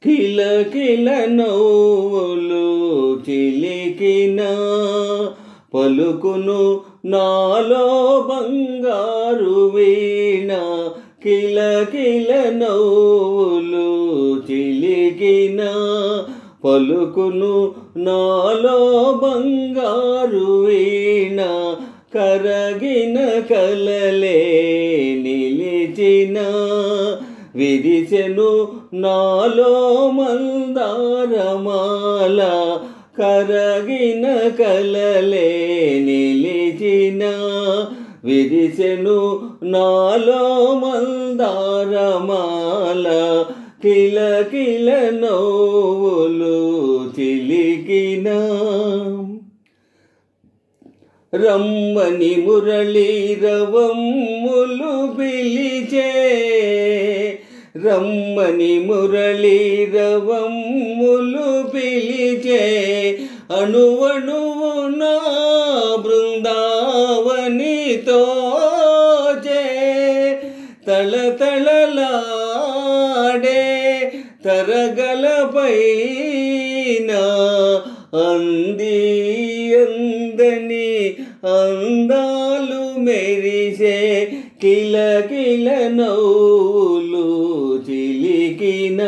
కిలకిల నవ్వులు చిలికిన పలుకును నాలో బంగారు వీణ. కిలకిల నవ్వులు చిలికిన పలుకును నాలో బంగారు వీణ. కరగిన కలలే నిలిచిన విరిసెను నాలో మందారమాల. కరగిన కలలే నిలిచిన విరిసెను నాలో మందారమాల. కిలకిల నవ్వులు చిలికిన రమ్మని మురళీ రవమ్ములు పిలిచే. రమ్మని మురళీ రవమ్ములు పిలిచే. అణువణువు నా బృందావనితో తళతళలాడే తరగలపైన అంది అందని అందాలు మెరిసే. కిలకిల నవ్వులు చిలికిన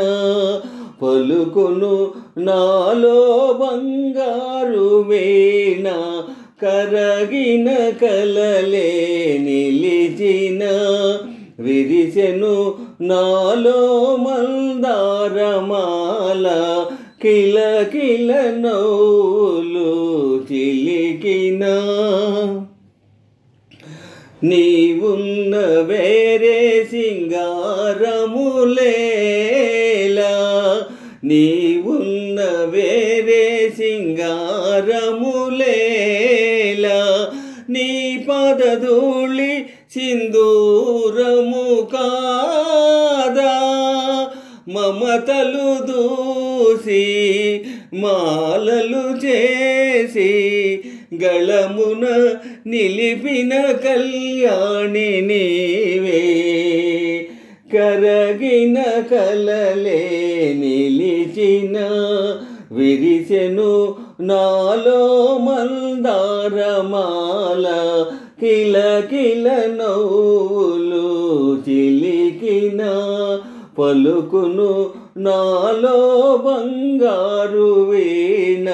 పలుకును నాలో బంగారు వీణ. కరగిన కలలే నిలిచిన విరిసెను నాలో మందారమాల. కిలకిల నవ్వులు చిలికిన నీవున్న వేరే సింగారములేలా. నీవున్న వేరే సింగారములేలా. నీ పదధూళి సింధూరము కాదా. మమతలు దూసి మాలలు చేసి గళమున నిలిపిన కళ్యాణి నీవే. కరగిన కలలే నిలిచిన విరిసెను నాలో మందారమాల. కిలకిల నవ్వులు చిలికిన పలుకును నాలో బంగారు వీణ.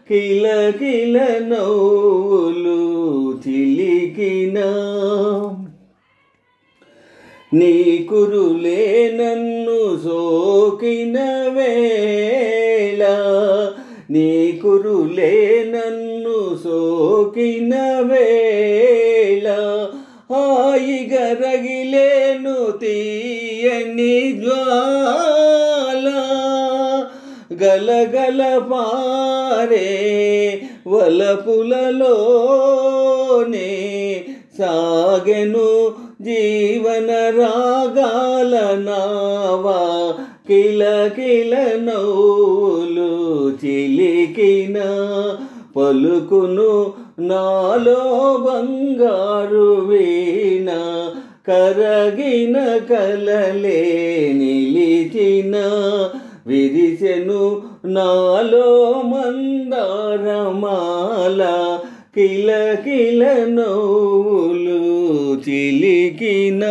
కిలకిల నవ్వులు చిలికిన నీ కురులే నన్ను సోకిన వేళ. నీ కురులే నన్ను సోకిన వేళ. హాయిగా రగిలేను తీయని జ్వాల. గలగల పారే వలపులలోనే సాగెను జీవన రాగాల నావా. కిలకిల నవ్వులు చిలికిన పలుకును నాలో బంగారు వీణ. కరగిన కలలే నిలిచిన విరిసెను నాలో మందారమాల. కిలకిల నవ్వులు చిలికిన